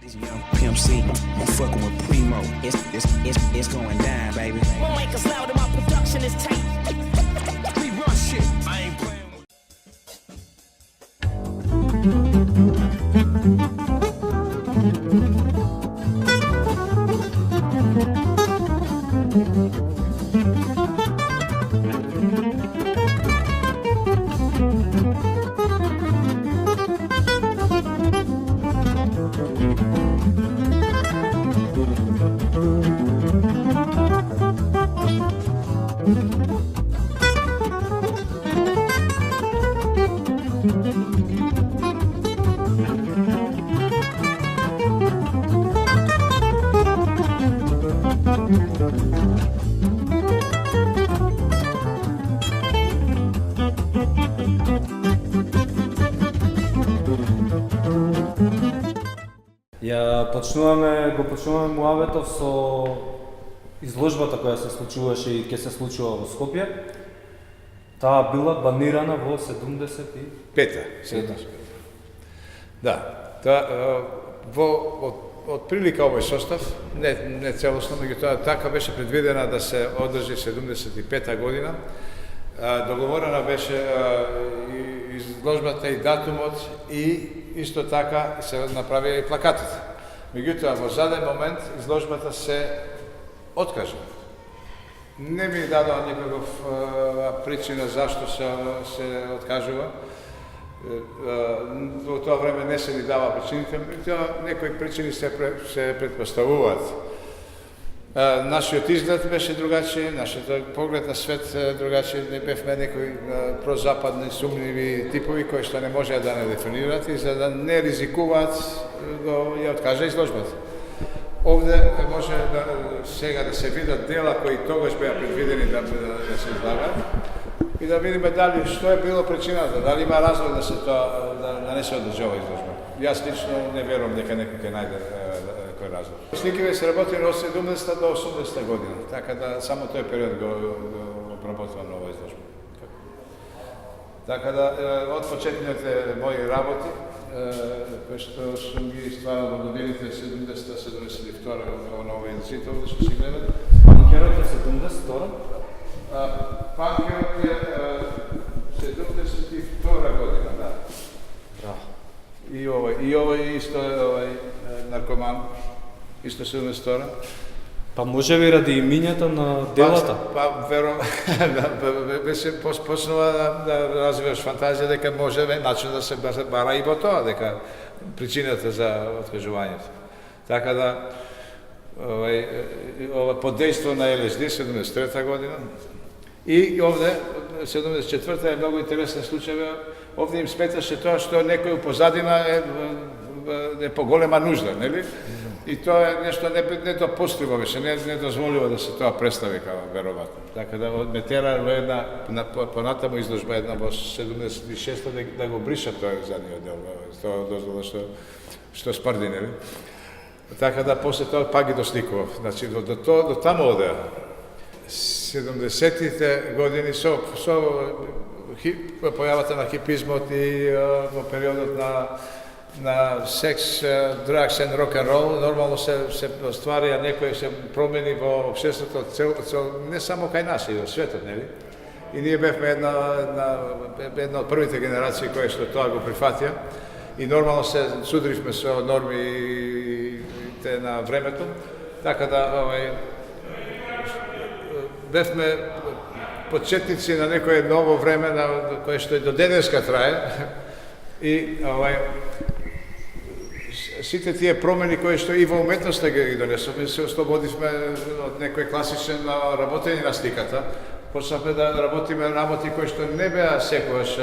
Young Pimp C, I'm fucking with Primo. It's going down, baby. Won't make us louder, my production is tight. We run shit. I ain't playing with. Го почнуваме муавето со изложбата која се случуваше и ќе се случува во Скопје. Таа била банирана во 75-та. Да, од прилика овој состав, не целосно, меѓутоа така беше предвидена да се одржи 75-та година. Договорена беше изложбата и датумот и исто така се направија и плакатите. Меѓутоа, во заден момент изложбата се откажа. Не ми дадоа никаков причина зашто се откажува. Во тоа време не се ни дава причините, меѓутоа некои причини се претпоставуваат. Нашиот изглед беше другачи, нашиот поглед на свет другачи, не бевме некои прозападни, сумниви типови кои што не можеа да не дефинираат и за да не ризикуваат ја откажа изложбата. Овде може сега да се видат дела кои тогаш беа предвидени да се излагаат и да видиме дали што е било причината, дали има разлог да не се одржава изложба. Јас лично не верувам дека некој ќе најде кој разлог. Сликите се работени од 70-та до 80-та година, така да само тој период го обработувам нова изложба. Така да од почетните мои работи кои што сум ги стварал во годините 70-та, 72-та на овој инцител, да што си гледат. Панкерот е 72-та? Панкерот е 72-та година, да. И овој исто е наркоман, исто 72-та. Па може би ради имињата на делата? Верувам, беше почнува да развиваш фантазија дека може начин да се бара и во тоа, дека причината за откажувањето. Така да, ова подејство на ЛСД 73-та година и овде 74-та е многу интересен случај. Овде им сметаше тоа што некој у позадина е поголема нужда, нели? И тоа е нешто недопустимо беше, не дозволиво да се тоа представи како веројатно. Така да ме тера во една понатаму изложба една во 76-та да го бришат тој задниот дел, тоа дозвола што спрди, нели? Така да после тоа пак ги досликував. Значи до таму одеа. 70-тите години со појавата на хипизмот и во периодот на секс, драгс and рок н рол, нормално се стварија некои се промени во општеството, не само кај нас, и во светот, нели? И ние бевме една од првите генерации кои што тоа го прифатија и нормално се судривме со нормите на времето, така да бевме почетници на некое ново време на кое што и до денеска трае и сите тие промени кои што и во уметноста ги донесовме, се ослободивме од некој класичен работење на сликата. Почнавме да работиме работи кои што не беа секогаш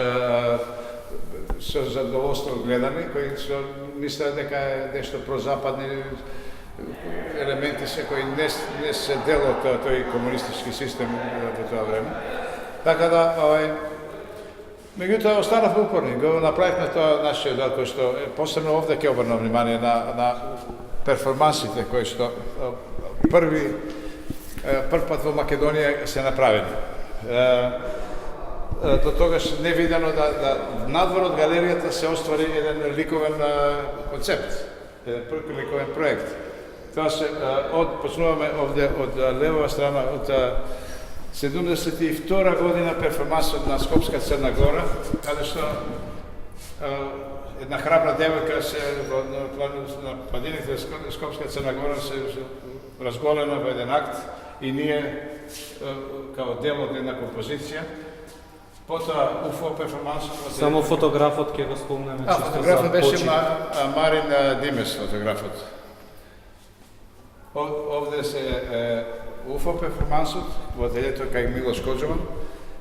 со задоволство гледани, кои што мислеа дека е нешто прозападни елементи се кои не се дел од тој комунистички систем во тоа време. Така да, меѓутоа останавме упорни, го направивме тоа нашиот дел кој што посебно овде ќе обрнам внимание на перформансите кои што прв пат во Македонија се направени. До тогаш невидено да надвор од галеријата се оствари еден ликовен концепт. jedan prilikovен projekt. Почнуваме овде од левова страна, од 72 година перформансот на Скопска Црна Гора, каде што една храбра девојка се на падините Скопска Црна Гора се разголена во еден акт и ние као дел од една композиција. Потоа УФО перформансот. Само фотографот ќе го спомнеме. Фотографот беше Марин Димес, фотографот. Овде се УФО перформансот во ателието кај Милош Коџован.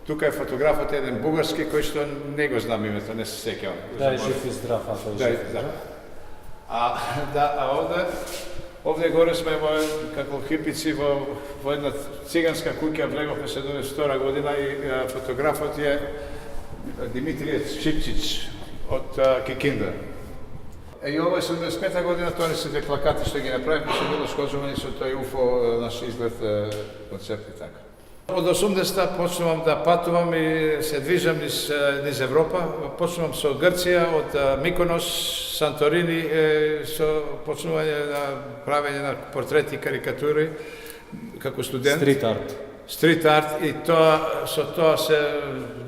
Тука е фотографот еден бугарски кој што не го знам името, не се сеќавам. Да, жив и здрав, овде горе сме како хипици во една циганска куќа, влеговме 72 година и фотографот е Димитрije Шипчич од Кикинда. И ова е 75-та година, тоа не се две плакати што ги направивме со Милош Коџован и со тој УФО наш изглед концерт и така. Од 80-та почнувам да патувам и се движам низ Европа. Почнувам со Грција, од Миконос, Санторини, со почнување на правење на портрети и карикатури како студент. Стрит арт и со тоа се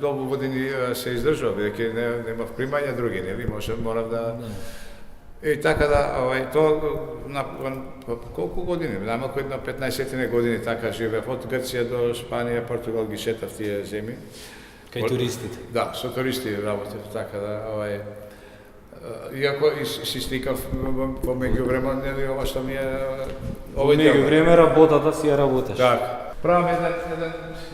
долго години се издржува, бидејќи немав примања други, нели, морав да. И така да, тоа на колку години, намалку една 15 години така живеев, од Грција до Шпанија, Португал ги шетав тие земји. Кај туристите? Да, со туристи работев, така да, иако си стикав во меѓувреме, нели, ова што ми е... Во меѓувреме работата си ја работеш. Така. Правам еден,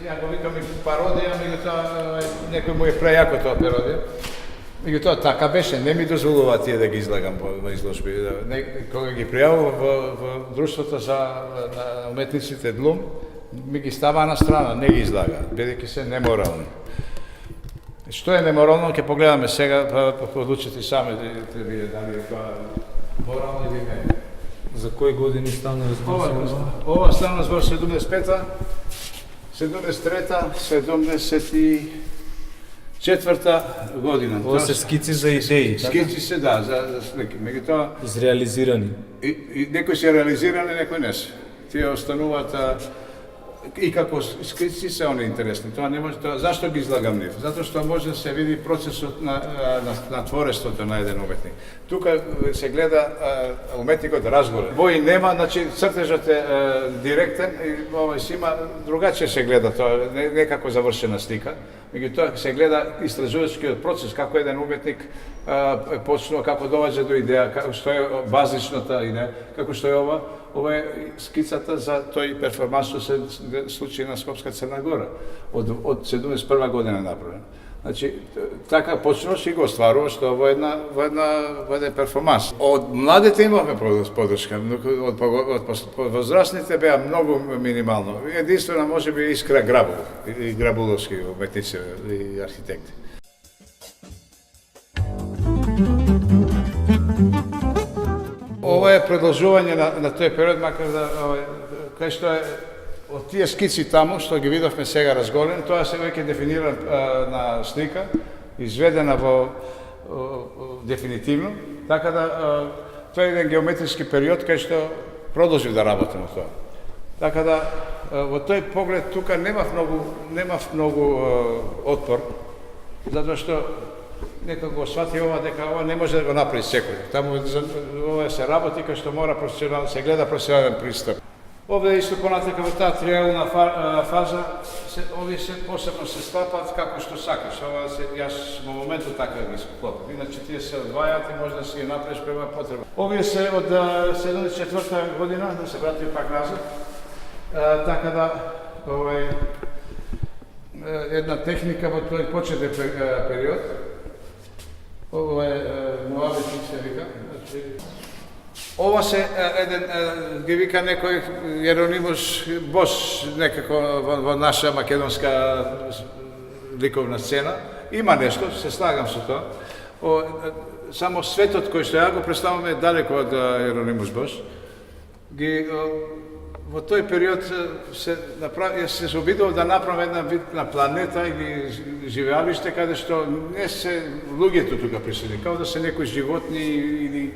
ја го викам и пародија, меѓутоа некој му е прејако тоа пародија. Меѓутоа така беше, не ми дозволува тие да ги излагам во изложби. Кога ги пријавував во Друштвото за уметниците Длум, ми ги става на страна, не ги излага, бидејќи се неморални. Што е неморално, ќе погледаме сега, па одлучите сами да видите дали е тоа морално или не. За кои години стана збор? Ова стана збор 75-та, 73-та, 74-та година. Ова се скици за идеи, така? Скици се, да, за слики. Меѓутоа изреализирани. И некои се реализирани, некои не се. Тие остануваат и како скици се они интересни. Тоа не може, зашто ги излагам нив? Затоа што може да се види процесот на твореството на еден уметник. Тука се гледа уметникот разговор. Бои нема, значи цртежот е директен и ова си има другаче се гледа тоа, не како завршена слика. Меѓутоа се гледа истражувачкиот процес, како еден уметник почнува, како доаѓа до идеја, како што е базичната идеја, како што е ова е скицата за тој перформанс што се случи на Скопска Црна Гора од 71 година направен. Значи така почнуваш и го остваруваш тоа во еден перформанс. Од младите имавме подршка, од возрастните беа многу минимално. Единствено можеби Искра Грабул и грабуловски уметници и архитекти. Ова е продолжување на тој период, макар да кај што е од тие скици таму што ги видовме сега разголен, тоа се веќе дефиниран на слика, изведена во дефинитивно, така да тоа е еден геометриски период кај што продолжив да работам тоа. Така да во тој поглед тука немав многу отпор, затоа што некако го свати ова дека ова не може да го направи секој. Таму ова се работи кај што мора професионален, се гледа професионален пристап. Овде исто понатака во таа триаголна фаза, овие се посебно се склапат како што сакаш. Ова јас во моментот така ги склопам. Иначе тие се одвајаат и може да си ги направиш према потреба. Овие се од 74 година, да се вратим пак назад. Така да ова е една техника во тој почетен период. Ова е Моабетник се вика. Ова се еден, ги вика некој Јеронимус Бос, некако во наша македонска ликовна сцена. Има нешто, се слагам со тоа. Само светот кој што ја го представаме далеко од Јеронимус Бос. Во тој период јас се обидов да направам една видна планета или живеалиште каде што не се луѓето тука присутни, као да се некои животни или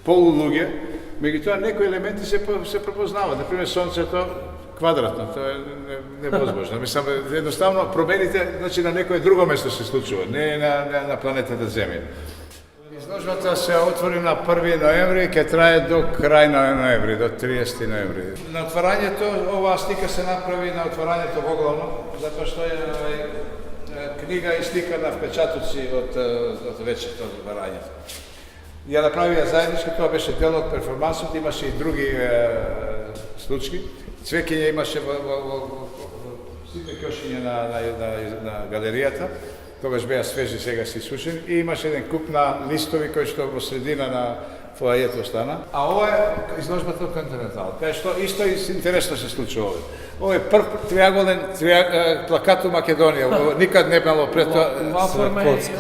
полулуѓе, меѓутоа некои елементи се препознаваат. Например, сонцето квадратно, тоа е невозможно. Мислам, едноставно промените, значи на некое друго место се случува, не на планетата Земја. Изложбата се отвори на 1 ноември, ќе трае до крај на ноември, до 30 ноември. На отворањето, оваа слика се направи на отворањето воглавно, затоа што е книга и слика на впечатоци од вечето отворањето. Ја направија заеднички, тоа беше дел од перформансот, имаше и други случаи. Цвеќење имаше во сите ќошиња на галеријата. Тогаш беа свежи, сега си сушени, и имаше еден куп на листови кои што во средина на фоајето стана. А ова е изложбата од Континентал, кај што исто интересно се случува овде. Ова е прв триаголен плакат у Македонија, никад не било пред тоа.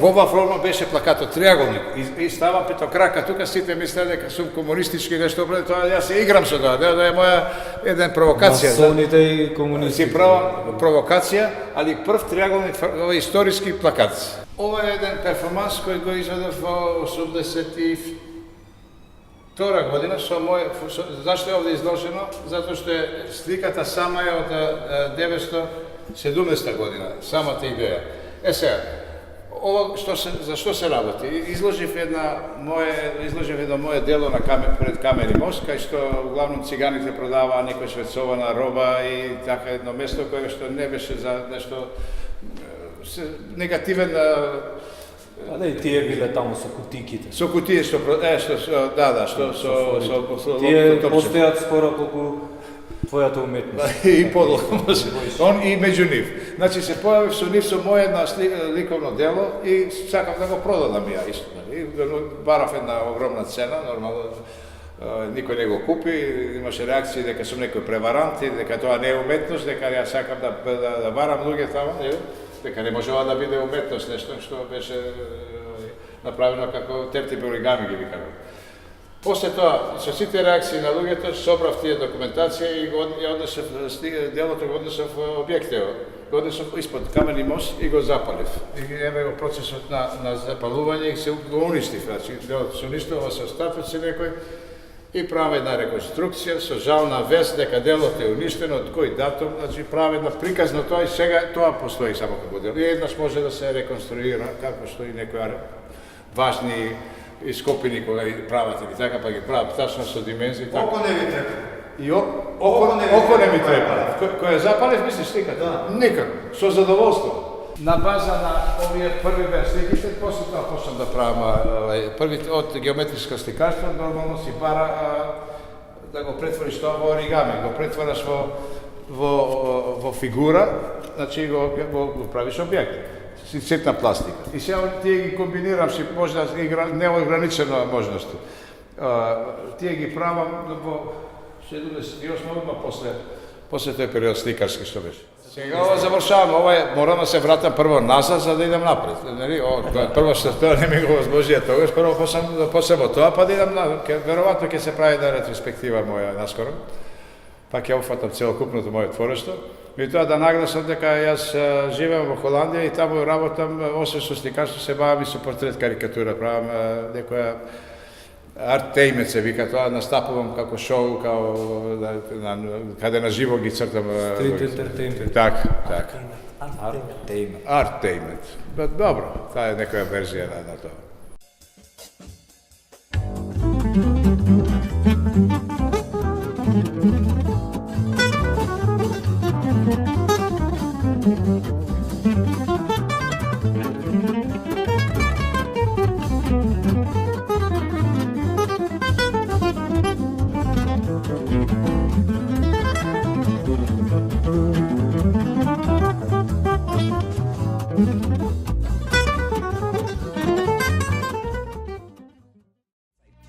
Во оваа форма беше плакатот триаголник и става петокрака. Тука сите мислеле дека сум комунистички нешто, тоа јас се играм со тоа, да е моја еден провокација. Масоните и комунистите. Си права провокација, али прв триаголник историски плакат. Ова е еден перформанс кој го изведов во 82 година со мој. Зашто е овде изложено? Затоа што сликата сама е од 970 година, самата идеја. Сега, ова за што се работи? Изложив едно моје дело пред Камени мост, кај што главно циганите продаваа некоја швецована роба и така едно место кое што не беше за нешто негативен. Да, и тие биле таму со кутиките. Со кутии што тие постојат скоро колку твојата уметност. И подолго може. Он и меѓу нив. Значи се појавив со нив со моје една ликовно дело и сакам да го продадам ја исто. И барав една огромна цена, нормално никој не го купи, имаше реакции дека сум некој преварант, дека тоа не е уметност, дека ја сакам да барам луѓе таму, дека не можела да биде уметност, нешто што беше направено како терти оригами ги викаме. После тоа, со сите реакции на луѓето, собрав тие документација и ја однесов делото, го однесов објективо. Го однесов испод Камени мост и го запалив. И еве го процесот на запалување и се го уништив. Значи, делото се уништува со остатоци некој и прави една реконструкција со жална вест дека делото е уништено, од кој датум, значи прави една приказно тоа и сега тоа постои само како дело. И еднаш може да се реконструира, како што и некои важни ископини кога ги прават или така, па ги прават тачно со димензии. Око не ви треба. И око не ми треба. Кој ја запалив, мислиш сликата? Да. Никак, со задоволство. На база на овие први сликите, после тоа почнам да правам првите од геометриско сликарство, нормално си пара да го претвориш тоа во оригами, го претвораш во фигура, значи го правиш објект. Цветна пластика. И сега тие ги комбинирам, си може да неограничена можност. Тие ги правам во 78 година после тој период сликарски што беше. Сега ова завршавам, ова морам да се вратам прво назад за да идам напред. Нели, прво што тоа не ми го возможија тогаш, прво после во тоа па да идам веројатно ќе се прави една ретроспектива моја наскоро. Па ќе офатам целокупното моје творештво. И тоа да нагласам дека јас живеам во Холандија и таму работам, освен со сликарство се бавам и со портрет карикатура, правам некоја арттеймент се вика тоа, настапувам како шоу, каде на живо ги цртам. Стрит ентертеймент. Така. Арттеймент. Добро, таа е некоја верзија на тоа.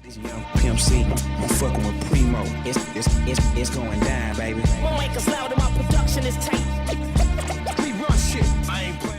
This young Pimp C, I'm fucking with Primo. It's going down, baby. Won't make us loud and my production is tight. We run shit. I ain't playing.